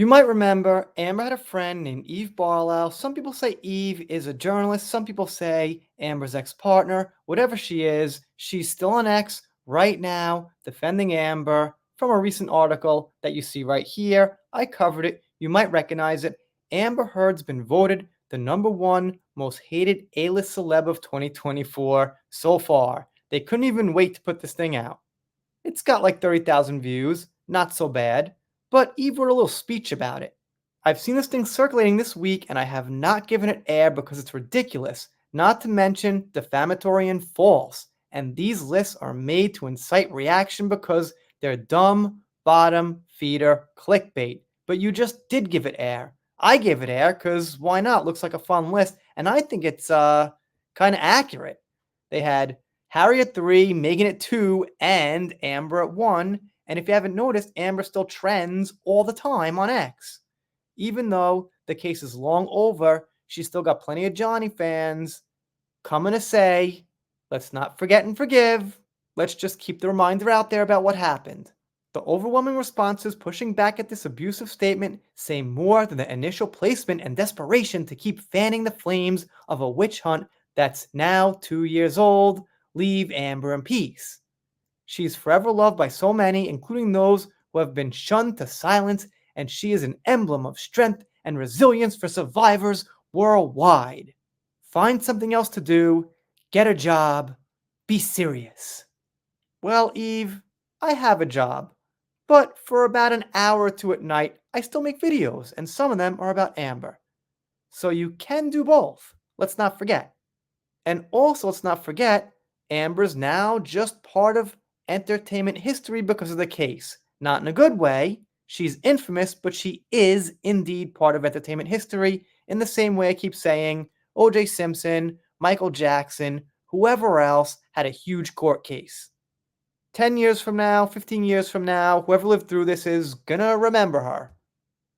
You might remember Amber had a friend named Eve Barlow. Some people say Eve is a journalist. Some people say Amber's ex-partner. Whatever she is, she's still an ex right now, defending Amber from a recent article that you see right here. I covered it. You might recognize it. Amber Heard's been voted the #1 most hated A-list celeb of 2024 so far. They couldn't even wait to put this thing out. It's got like 30,000 views, not so bad, but Eve wrote a little speech about it. I've seen this thing circulating this week and I have not given it air because it's ridiculous, not to mention defamatory and false. And these lists are made to incite reaction because they're dumb, bottom, feeder, clickbait. But you just did give it air. I gave it air because why not? Looks like a fun list. And I think it's kind of accurate. They had Harry at 3, Megan at 2, and Amber at 1. And if you haven't noticed, Amber still trends all the time on X. Even though the case is long over, she's still got plenty of Johnny fans coming to say, let's not forget and forgive. Let's just keep the reminder out there about what happened. The overwhelming responses pushing back at this abusive statement say more than the initial placement and desperation to keep fanning the flames of a witch hunt that's now 2 years old. Leave Amber in peace. She's forever loved by so many, including those who have been shunned to silence, and she is an emblem of strength and resilience for survivors worldwide. Find something else to do, get a job, be serious. Well, Eve, I have a job, but for about an hour or two at night, I still make videos, and some of them are about Amber. So you can do both, let's not forget. And also, let's not forget, Amber's now just part of entertainment history because of the case. Not in a good way. She's infamous, but she is indeed part of entertainment history in the same way I keep saying O.J. Simpson, Michael Jackson, whoever else had a huge court case. 10 years from now, 15 years from now, whoever lived through this is gonna remember her.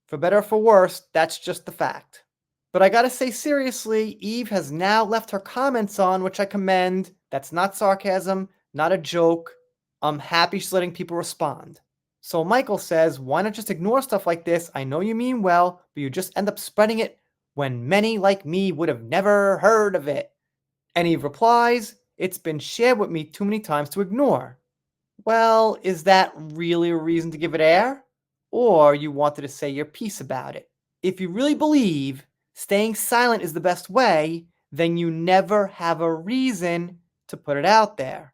For better or for worse, that's just the fact. But I gotta say seriously, Eve has now left her comments on, which I commend. That's not sarcasm, not a joke. I'm happy she's letting people respond. So Michael says, why not just ignore stuff like this? I know you mean well, but you just end up spreading it when many like me would have never heard of it. And Eve replies, it's been shared with me too many times to ignore. Well, is that really a reason to give it air? Or you wanted to say your piece about it? If you really believe staying silent is the best way, then you never have a reason to put it out there.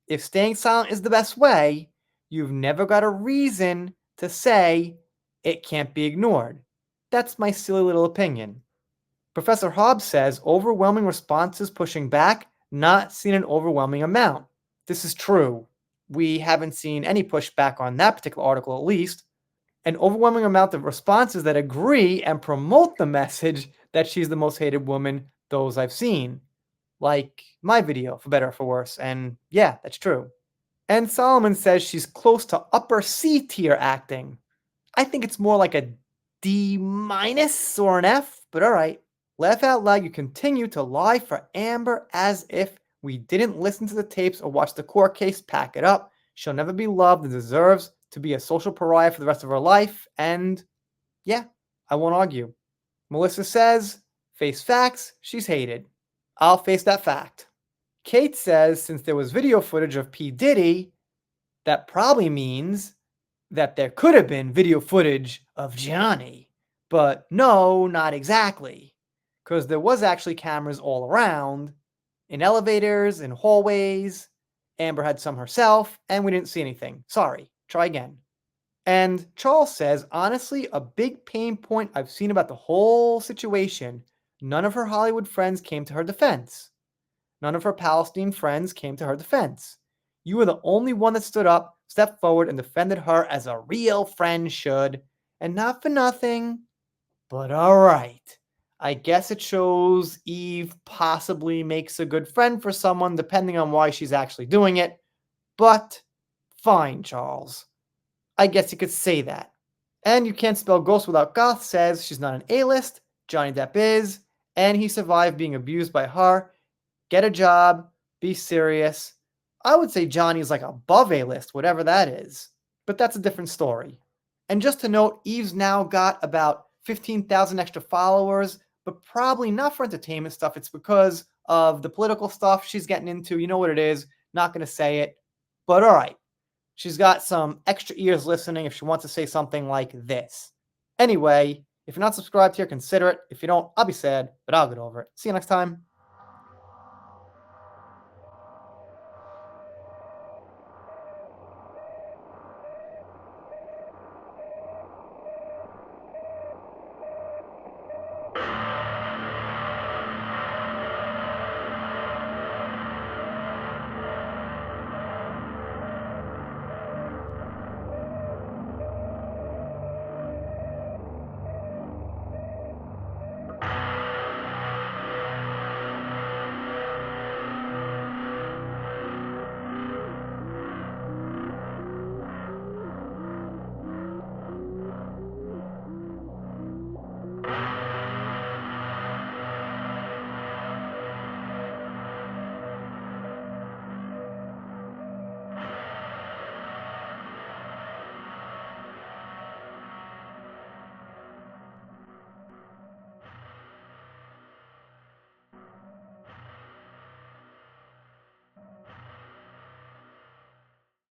If staying silent is the best way, you've never got a reason to say it can't be ignored. That's my silly little opinion. Professor Hobbs says overwhelming responses pushing back, not seen an overwhelming amount. This is true. We haven't seen any pushback on that particular article, at least. An overwhelming amount of responses that agree and promote the message that she's the most hated woman, those I've seen. Like my video, for better or for worse. And yeah, that's true. And Solomon says she's close to upper C tier acting. I think it's more like a D minus or an F, but alright. Laugh out loud, you continue to lie for Amber as if we didn't listen to the tapes or watch the court case. Pack it up. She'll never be loved and deserves to be a social pariah for the rest of her life. And yeah, I won't argue. Melissa says, face facts, she's hated. I'll face that fact. Kate says since there was video footage of P. Diddy, that probably means that there could have been video footage of Johnny. But no, not exactly. Because there was actually cameras all around, in elevators, in hallways. Amber had some herself, and we didn't see anything. Sorry, try again. And Charles says, honestly, a big pain point I've seen about the whole situation, none of her Hollywood friends came to her defense. None of her Palestine friends came to her defense. You were the only one that stood up, stepped forward, and defended her as a real friend should. And not for nothing, but alright. I guess it shows Eve possibly makes a good friend for someone depending on why she's actually doing it. But fine, Charles. I guess you could say that. And you can't spell ghost without goth says she's not an A-list, Johnny Depp is, and he survived being abused by her. Get a job, be serious. I would say Johnny's like above A-list, whatever that is. But that's a different story. And just to note, Eve's now got about 15,000 extra followers, but probably not for entertainment stuff. It's because of the political stuff she's getting into. You know what it is. Not going to say it. But all right. She's got some extra ears listening if she wants to say something like this. Anyway, if you're not subscribed here, consider it. If you don't, I'll be sad, but I'll get over it. See you next time.